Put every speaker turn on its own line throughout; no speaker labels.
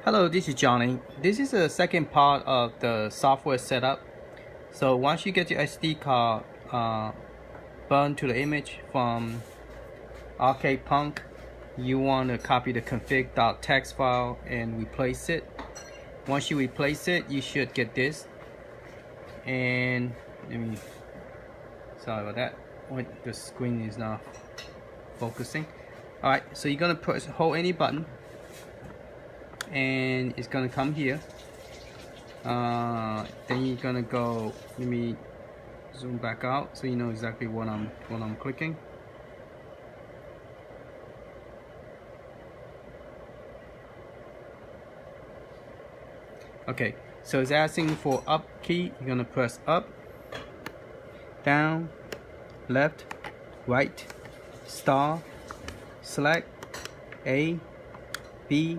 Hello, this is Johnny. This is the second part of the software setup. So once you get your SD card burned to the image from Arcade Punk, you want to copy the config.txt file and replace it. Once you replace it, you should get this. And sorry about that. The screen is not focusing. Alright, so you're going to hold any button and it's gonna come here. Then you're gonna go, let me zoom back out so you know exactly what I'm clicking. Okay, so it's asking for up key. You're gonna press up, down, left, right, star, select, A, B,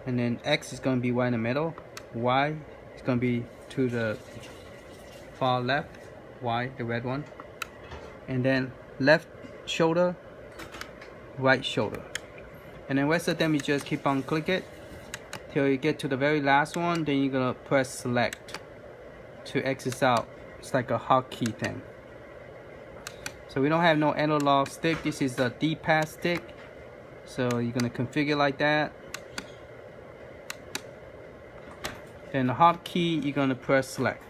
and then X is going to be right in the middle, Y is going to be to the far left, Y, the red one, and then left shoulder, right shoulder, and then rest of them you just keep on click it till you get to the very last one. Then you're going to press select to exit out. It's like a hotkey thing. So we don't have no analog stick. This is a D-pad stick, so you're going to configure like that. Then the hotkey, you're gonna press select,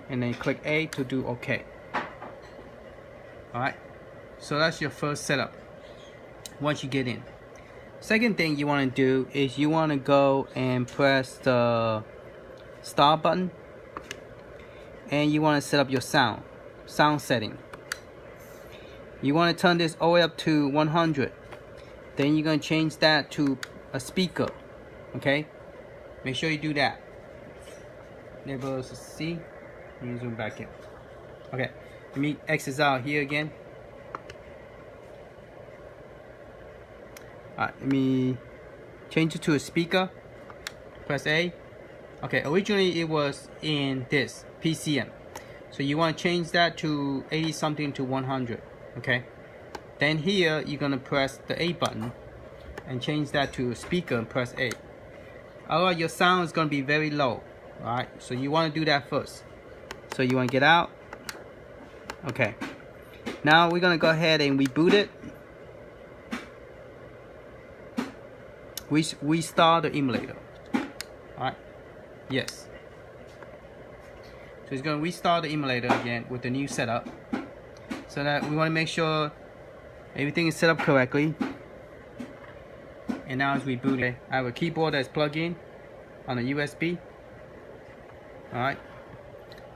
and then click A to do OK. Alright, so that's your first setup. Once you get in, second thing you want to do is you want to go and press the start button, and you want to set up your sound setting. You want to turn this all the way up to 100. Then you're gonna change that to a speaker. Okay. Make sure you do that. Enable us to see. Let me zoom back in. Okay, let me exit out here again. Alright, let me change it to a speaker. Press A. Okay, originally it was in this PCM. So you want to change that to 80 something to 100. Okay. Then here you're gonna press the A button and change that to a speaker and press A. Otherwise your sound is going to be very low. Alright, so you want to do that first. So you want to get out. Okay, now we're going to go ahead and reboot it. We start the emulator. Alright, yes. So it's going to restart the emulator again with the new setup, so that we want to make sure everything is set up correctly. And now as we boot it, I have a keyboard that's plugged in on a USB. Alright,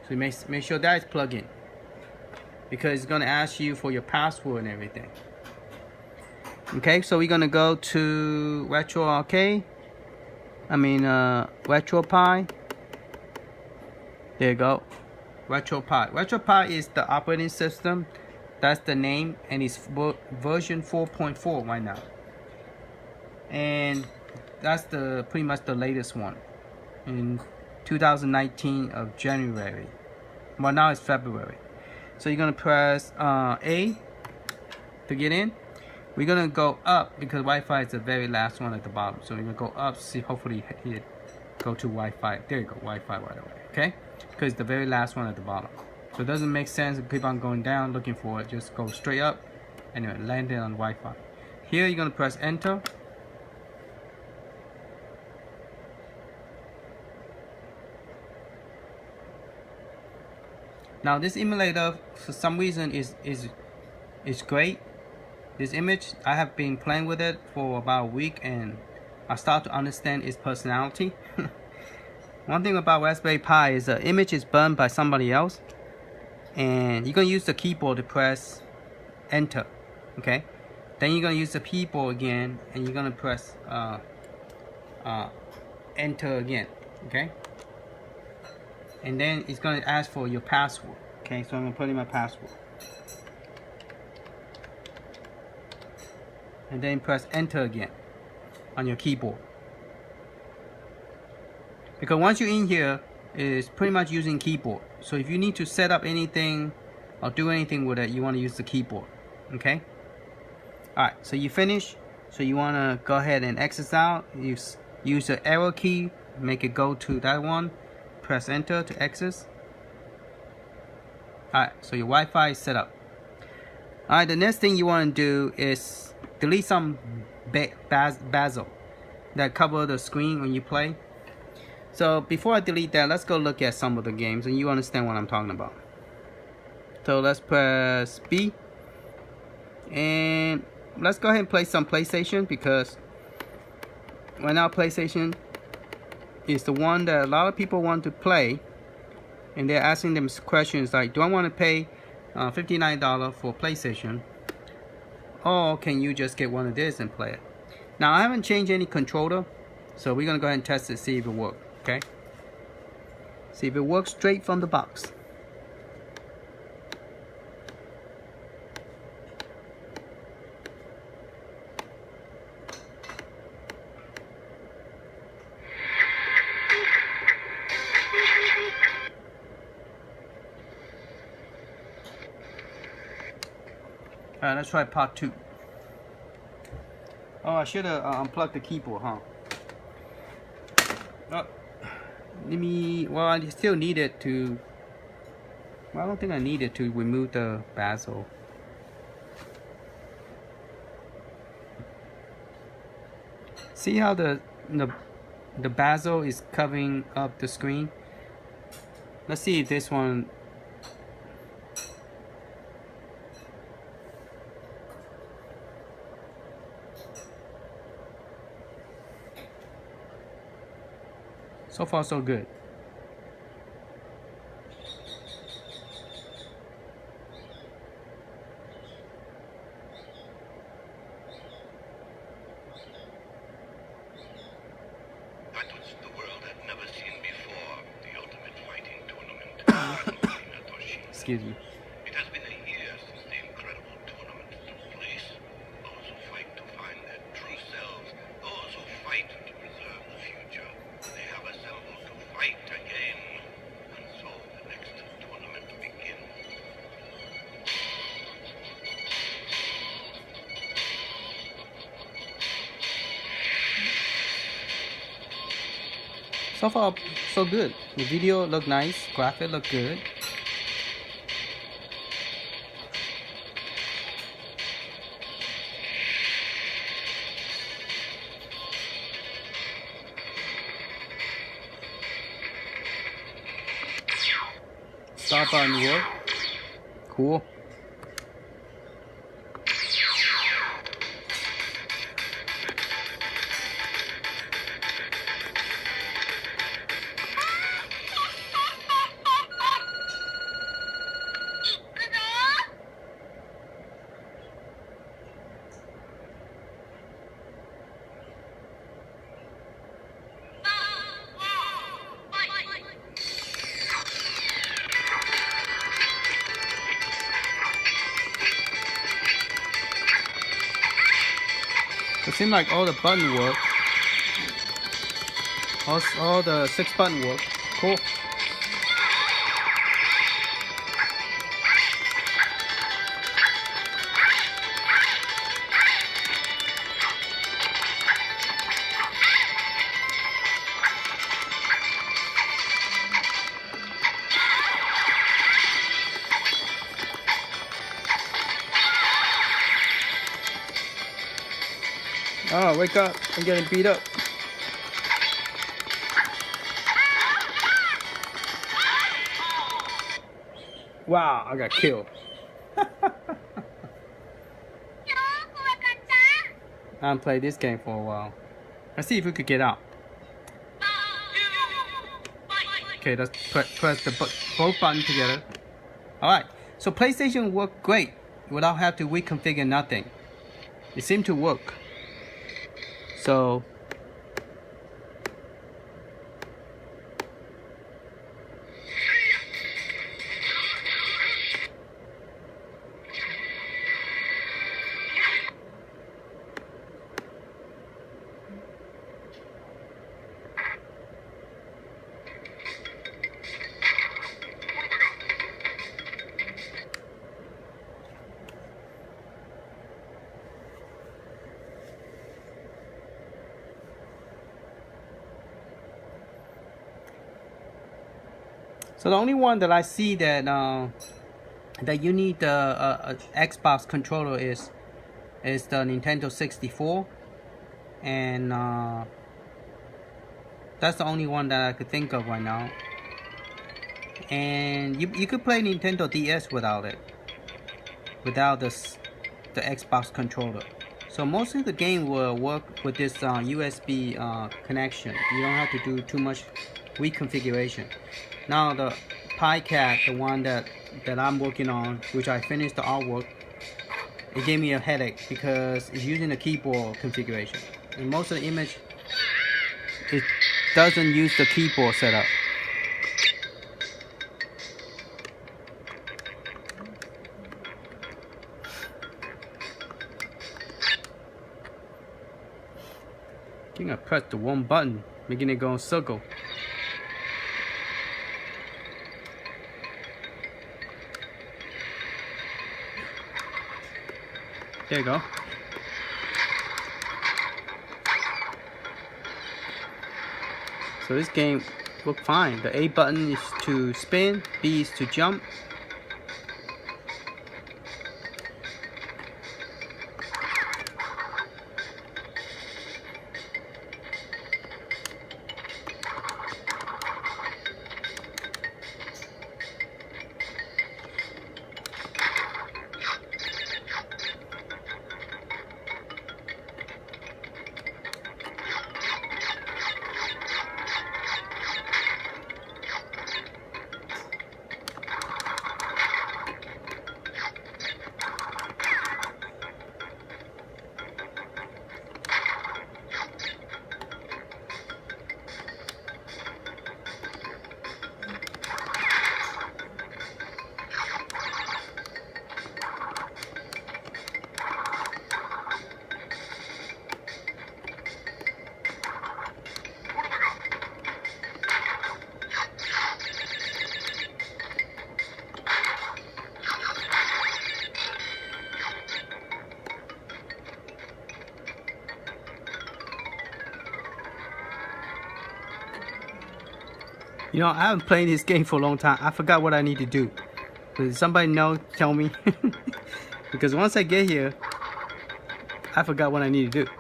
so make sure that is plugged in, because it's going to ask you for your password and everything. Okay, so we're going to go to RetroArcade. RetroPie. There you go. RetroPie. RetroPie is the operating system. That's the name, and it's version 4.4 right now. And that's pretty much the latest one in 2019 of January. Well, now it's February. So you're gonna press A to get in. We're gonna go up because Wi-Fi is the very last one at the bottom. So we're gonna go up. See, hopefully it go to Wi-Fi. There you go, Wi-Fi right away. Okay, because it's the very last one at the bottom. So it doesn't make sense to keep on going down looking for it. Just go straight up and then land it on Wi-Fi. Here you're gonna press enter. Now this emulator, for some reason, is great. This image, I have been playing with it for about a week, and I start to understand its personality. One thing about Raspberry Pi is the image is burned by somebody else, and you're gonna use the keyboard to press enter. Okay, then you're gonna use the keyboard again, and you're gonna press enter again. Okay. And then it's going to ask for your password. Okay, so I'm going to put in my password. And then press enter again on your keyboard. Because once you're in here, it's pretty much using keyboard. So if you need to set up anything or do anything with it, you want to use the keyboard. Okay? Alright, so you finish. So you want to go ahead and exit out. You use the arrow key, make it go to that one, press enter to exit. Alright, so your Wi-Fi is set up. Alright, the next thing you want to do is delete some bezel that cover the screen when you play. So before I delete that, let's go look at some of the games and you understand what I'm talking about. So let's press B and let's go ahead and play some PlayStation, because right now PlayStation is the one that a lot of people want to play, and they're asking them questions like, do I want to pay $59 for PlayStation, or can you just get one of this and play it? Now I haven't changed any controller, so we're gonna go ahead and test it, see if it works. Okay, see if it works straight from the box. Alright, let's try part 2. Oh, I should have unplugged the keyboard, huh? Oh, well, I still needed to, well, I don't think I needed to remove the bezel. See how the bezel is covering up the screen? Let's see if this one. So far, so good.
That was the world had never seen before. The ultimate fighting tournament.
Excuse me.
It has been a year since the incredible tournament took place. Those who fight to find their true selves, those who fight to preserve the future, they have assembled to fight again. And so the next tournament begins.
So far, so good. The video look nice, graphic look good. Start button work. Cool. It seems like all the button work. All the 6 button work. Cool. Oh, wake up. I'm getting beat up. Wow, I got killed. I haven't played this game for a while. Let's see if we could get out. Okay, let's press both buttons together. Alright, so PlayStation worked great without having to reconfigure nothing. It seemed to work. So So the only one that I see that that you need the Xbox controller is the Nintendo 64, and that's the only one that I could think of right now. And you could play Nintendo DS without it, without the Xbox controller. So most of the game will work with this USB connection. You don't have to do too much reconfiguration. Now the PiCat, the one that I'm working on, which I finished the artwork, it gave me a headache because it's using the keyboard configuration. And most of the image, it doesn't use the keyboard setup. I think I pressed the wrong button, making it go in circle. There you go. So this game worked fine. The A button is to spin, B is to jump. You know, I haven't played this game for a long time. I forgot what I need to do. Does somebody know? Tell me. Because once I get here, I forgot what I need to do.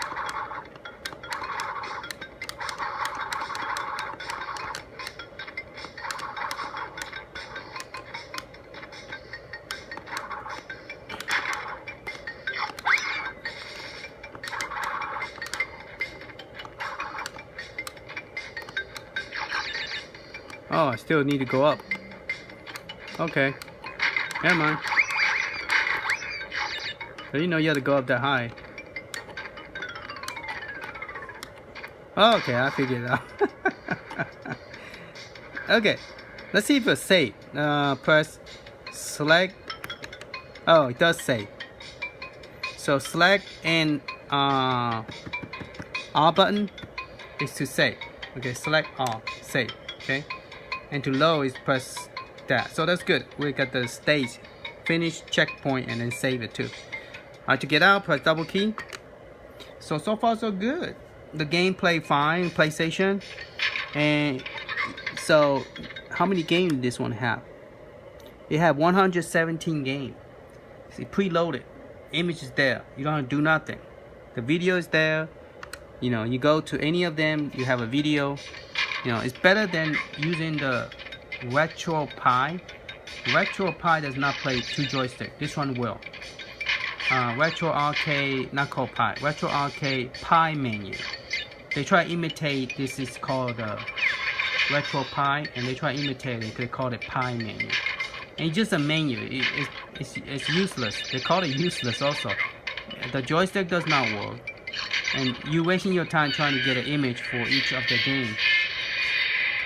Oh, I still need to go up. Okay. Never mind. I didn't know you had to go up that high. Oh, okay, I figured it out. Okay. Let's see if it's saved. Press select. Oh, it does save. So select and R button is to save. Okay, select R, save. Okay. And to load is press that. So that's good. We got the stage, finish, checkpoint, and then save it too. To get out, press double key. So far so good. The game played fine, PlayStation. And so how many games did this one have? It had 117 games. See, preloaded. Image is there. You don't have to do nothing. The video is there. You know, you go to any of them, you have a video. You know, it's better than using the RetroArcade-Pi. RetroArcade does not play two joysticks. This one will. RetroArcade, not called Pi. RetroArcade-Pi menu. They try to imitate. This is called RetroArcade-Pi, and they try to imitate it. They call it Pi menu. And it's just a menu. It's useless. They call it useless also. The joystick does not work, and you're wasting your time trying to get an image for each of the games.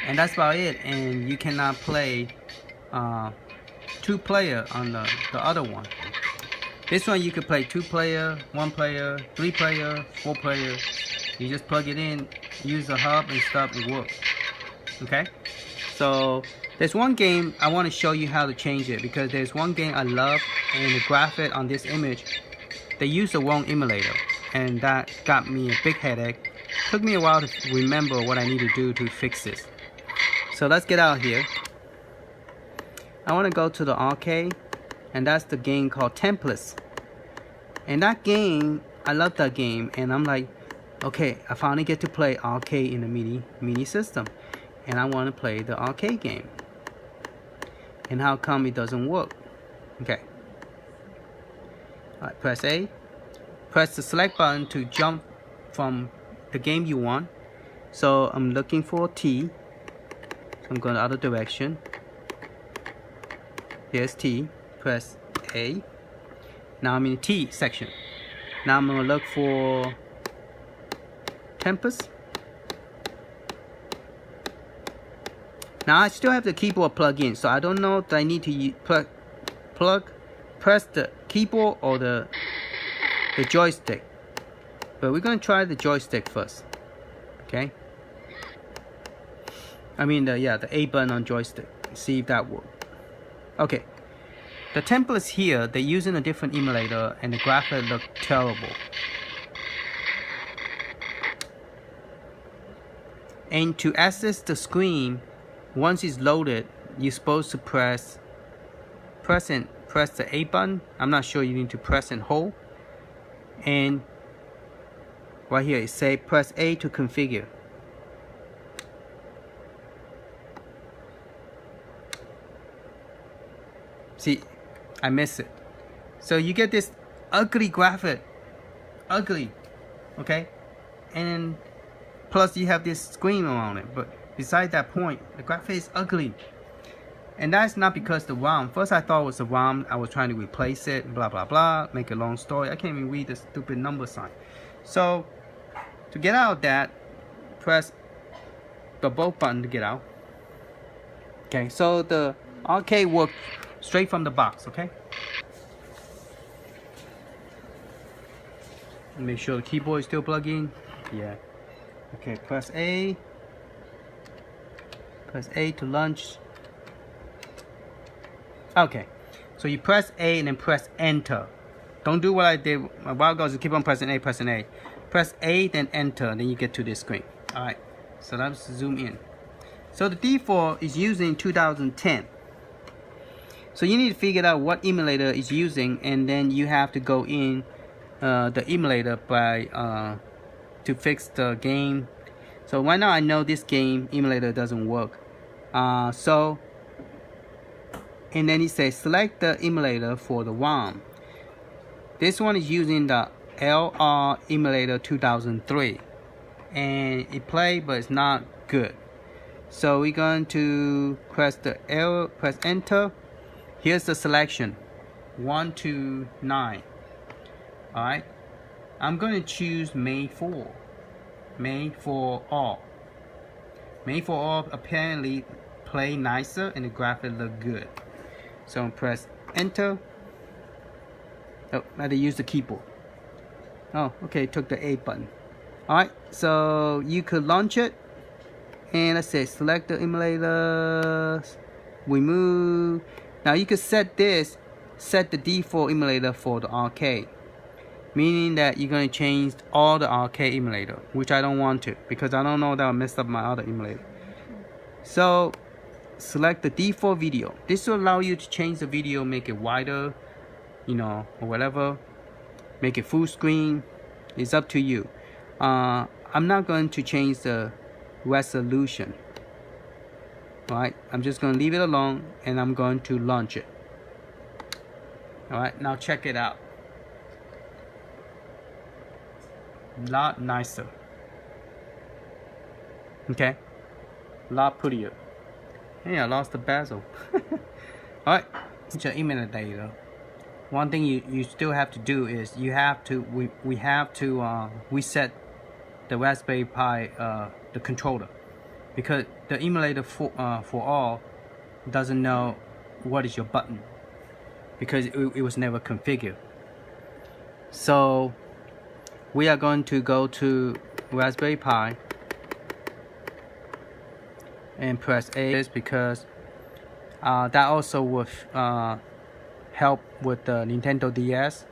And that's about it. And you cannot play 2-player on the other one. This one you could play 2-player, 1-player, 3-player, 4-player. You just plug it in, use the hub and stuff, it works. Okay? So there's one game I want to show you how to change it, because there's one game I love, and the graphic on this image, they used the wrong emulator, and that got me a big headache. Took me a while to remember what I need to do to fix this. So let's get out here. I want to go to the arcade, and that's the game called Templates. And that game, I love that game, and I'm like, okay, I finally get to play arcade in a mini system, and I want to play the arcade game. And how come it doesn't work? Okay. All right, press A. Press the select button to jump from the game you want. So I'm looking for T. So I'm going the other direction. Here's T. Press A. Now I'm in the T section. Now I'm going to look for Tempest. Now I still have the keyboard plugged in, so I don't know if I need to press the keyboard or the joystick. But we're going to try the joystick first. Okay. I mean the A button on joystick. See if that works. Okay. The templates here, they're using a different emulator and the graphics look terrible. And to access the screen, once it's loaded, you're supposed to press the A button. I'm not sure, you need to press and hold. And right here it says press A to configure. See, I miss it. So you get this ugly graphic, okay, and plus you have this screen around it. But besides that point, the graphic is ugly, and that's not because the ROM. First I thought it was the ROM. I was trying to replace it, blah blah blah. Make a long story. I can't even read the stupid number sign. So to get out of that, press the both button to get out. Okay, so the arcade works straight from the box. Okay. Make sure the keyboard is still plugged in. Yeah. Okay, press A. Press A to launch. Okay. So you press A and then press Enter. Don't do what I did a while ago. Just keep on pressing A, pressing A. Press A, then Enter, then you get to this screen. Alright. So let's zoom in. So the default is using 2010. So you need to figure out what emulator is using, and then you have to go in the emulator by to fix the game. So right now I know this game emulator doesn't work. So and then it says select the emulator for the ROM. This one is using the LR emulator 2003, and it played, but it's not good. So we're going to press the L, press Enter. Here's the selection, 1 to 9. Alright, I'm going to choose Made for all. Made for all apparently play nicer and the graphics look good. So I'm press Enter. Oh, I had to use the keyboard. Oh, okay, took the A button. Alright, so you could launch it. And let's say select the emulator, remove. Now you could set the default emulator for the arcade. Meaning that you're going to change all the arcade emulator, which I don't want to, because I don't know that will mess up my other emulator. So select the default video. This will allow you to change the video, make it wider, you know, or whatever. Make it full screen. It's up to you. I'm not going to change the resolution. Alright, I'm just going to leave it alone, and I'm going to launch it. Alright, now check it out. Lot nicer. Okay, lot prettier. Hey, I lost the bezel. Alright, it's your emulator. One thing you still have to do is we have to reset the Raspberry Pi the controller, because the emulator for all doesn't know what is your button, because it was never configured. So we are going to go to Raspberry Pi and press A, because that also will help with the Nintendo DS.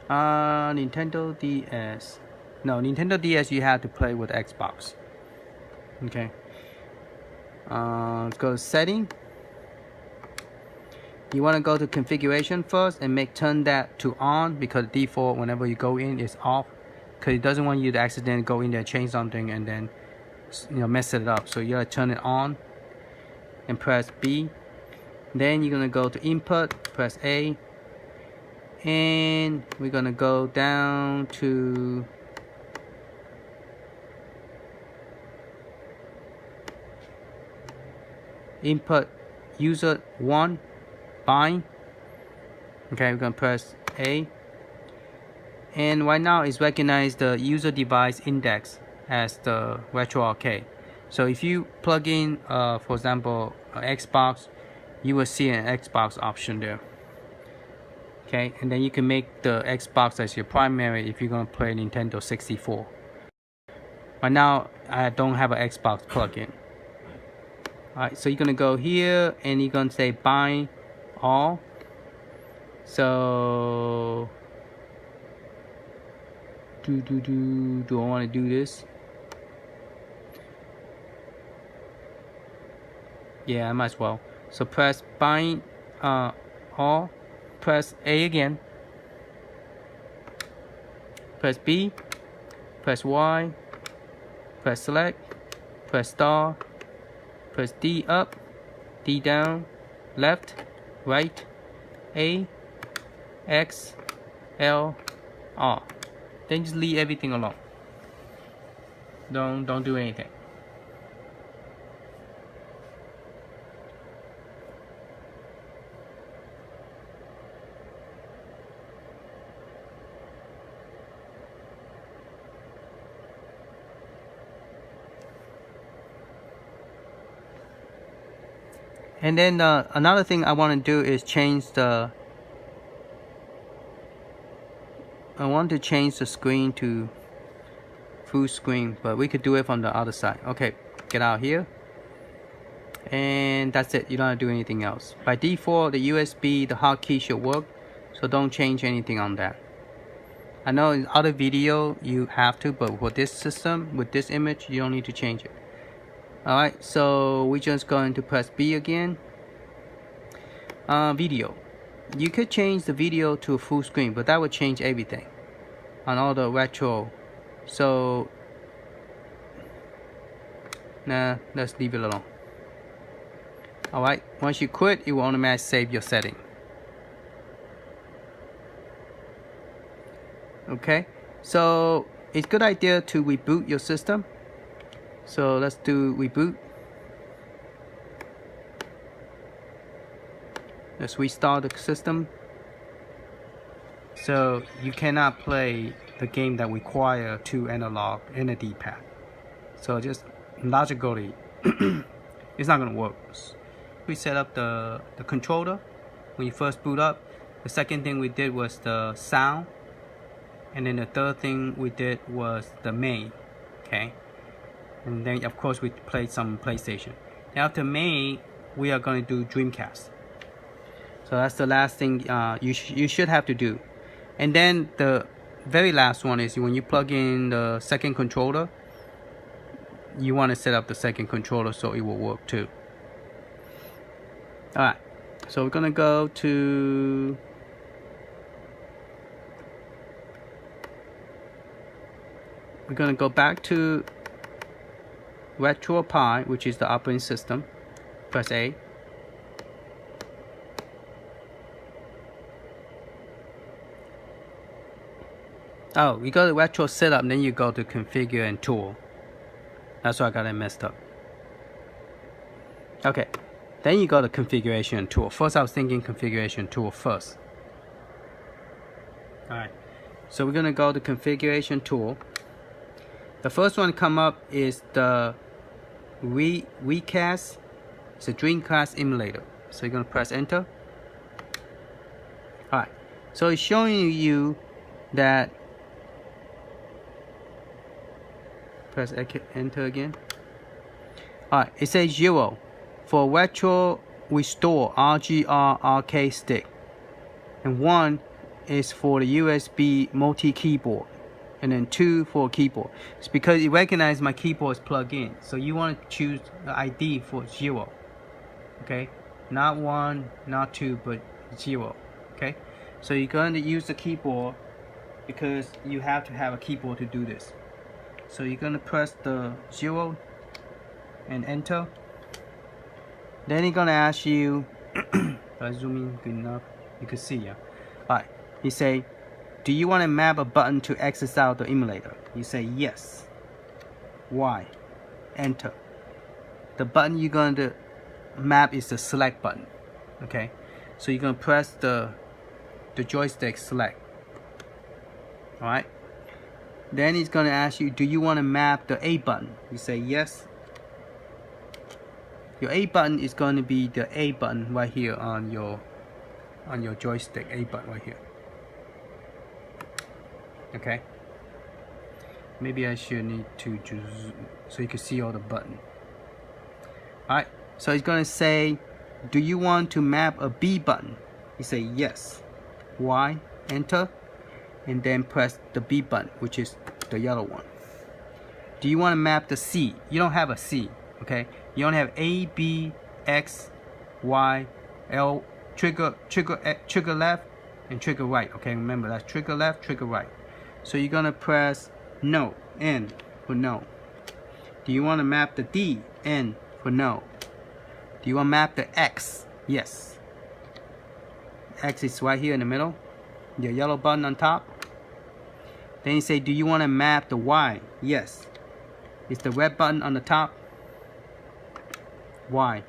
Nintendo DS. No, Nintendo DS you have to play with Xbox. Okay. Go to setting. You want to go to configuration first and turn that to on, because default whenever you go in is off, because it doesn't want you to accidentally go in there, change something, and then mess it up. So you gotta turn it on and press B. Then you're gonna go to input, press A, and we're gonna go down to input user 1 bind. Okay, we're gonna press A, and right now it's recognized the user device index as the RetroArcade. So if you plug in for example Xbox, you will see an Xbox option there. Okay, and then you can make the Xbox as your primary if you're gonna play Nintendo 64. Right now I don't have an Xbox plug-in. Alright, so you're gonna go here and you're gonna say bind all. So do I want to do this? Yeah, I might as well. So press bind all, press A again, press B, press Y, press select, press star, press D up, D down, left, right, A, X, L, R. Then just leave everything alone. Don't do anything. And then another thing I want to do is change the screen to full screen, but we could do it from the other side. Okay, get out here, and that's it. You don't have to do anything else. By default, the USB, the hotkey should work, so don't change anything on that. I know in other video you have to, but for this system, with this image, you don't need to change it. Alright, so we're just going to press B again. Video. You could change the video to full screen, but that would change everything on all the retro. So nah, let's leave it alone. Alright, once you quit, it will automatically save your setting. Okay, so it's a good idea to reboot your system. So let's do reboot. Let's restart the system. So you cannot play the game that require 2 analog and a D-pad. So just logically, it's not gonna work. We set up the controller when you first boot up. The second thing we did was the sound, and then the third thing we did was the main. Okay. And then of course we played some PlayStation. After main, we are going to do Dreamcast. So that's the last thing you should have to do. And then the very last one is when you plug in the second controller, you want to set up the second controller so it will work too. Alright, so we're gonna go to back to RetroArcade-Pi, which is the operating system. Press A. Oh, you go to retro setup, then you go to configure and tool. That's why I got it messed up. Okay, then you go to configuration and tool. First I was thinking configuration tool first. Alright, so we're gonna go to configuration tool. The first one come up is the Recast. It's a Dreamcast emulator. So you're gonna press enter. Alright, so it's showing you that. Press enter again. Alright, it says 0 for retro restore RgR arcade stick, and 1 is for the USB multi keyboard. and then 2 for keyboard. It's because it recognizes my keyboard is plugged in. So you want to choose the ID for 0. Okay, not 1, not 2, but 0. Okay, so you're going to use the keyboard because you have to have a keyboard to do this. So you're going to press the 0 and enter. Then it's going to ask you, if I zoom in good enough, you can see, yeah. Alright, you say, do you want to map a button to access out the emulator? You say yes. Y. Enter. The button you're going to map is the select button. Okay, so you're going to press the joystick select. Alright, then it's going to ask you, do you want to map the A button? You say yes. Your A button is going to be the A button right here on your joystick. A button right here. Okay, maybe I should need to just so you can see all the button. Alright, so it's going to say, do you want to map a B button? You say yes. Y. Enter. And then press the B button, which is the yellow one. Do you want to map the C? You don't have a C. Okay, you only have A, B, X, Y, L, trigger left and trigger right. Okay, remember that's trigger left, trigger right. So you're gonna press no, N for no. Do you want to map the D? N for no. Do you want to map the X? Yes. X is right here in the middle. The yellow button on top. Then you say, do you want to map the Y? Yes. It's the red button on the top. Y.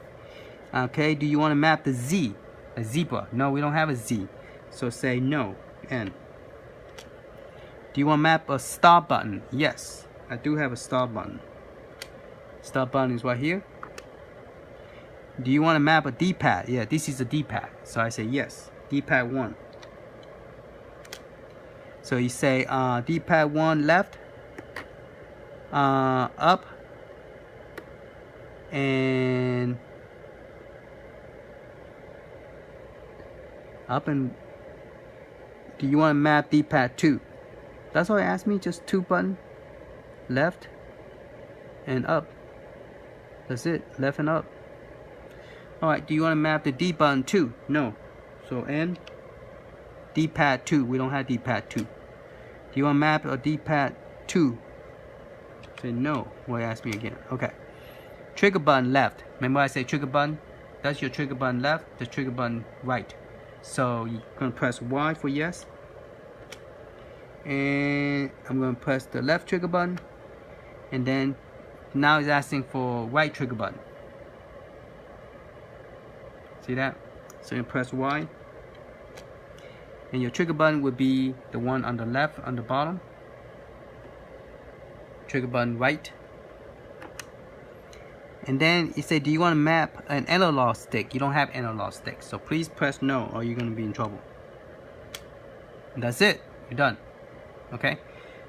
Okay, do you want to map the Z? A zebra? No, we don't have a Z. So say no, N. Do you want to map a star button? Yes, I do have a star button. Star button is right here. Do you want to map a D-pad? Yeah, this is a D-pad. So I say yes, D-pad 1. So you say D-pad 1 left, up, and up, and do you want to map D-pad 2? That's all it asked me, just 2 button, left and up. That's it, left and up. Alright, do you want to map the D button 2? No. So N, D-pad 2, we don't have D-pad 2. Do you want to map a D-pad 2? Say no. Well, ask me again. Okay. Trigger button left. Remember I say trigger button? That's your trigger button left, the trigger button right. So you're going to press Y for yes. And I'm going to press the left trigger button. And then now it's asking for right trigger button. See that? So you press Y. And your trigger button would be the one on the left on the bottom. Trigger button right. And then it said, do you want to map an analog stick? You don't have analog stick. So please press no or you're going to be in trouble. And that's it. You're done. Okay.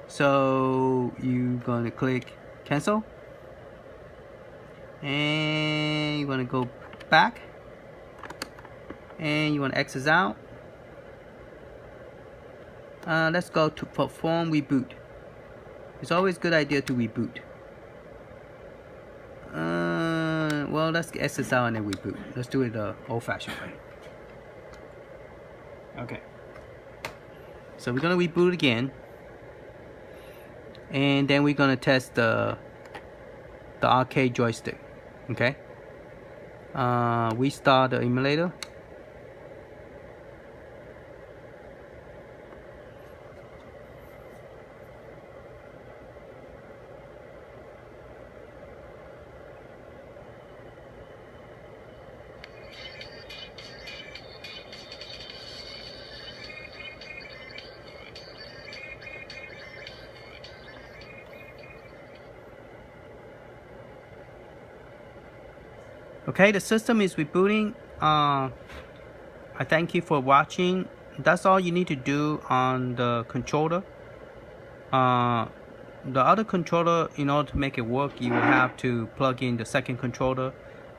So you're going to click cancel. And you're going to go back. And you want to exit out. Let's go to perform reboot. It's always a good idea to reboot. Well, let's exit out and then reboot. Let's do it the old-fashioned way. Okay. So we're gonna reboot again, and then we're gonna test the arcade joystick. Okay. Restart the emulator. Okay, the system is rebooting. I thank you for watching. That's all you need to do on the controller. The other controller, in order to make it work, you will have to plug in the second controller.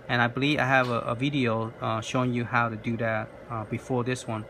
And I believe I have a video showing you how to do that before this one.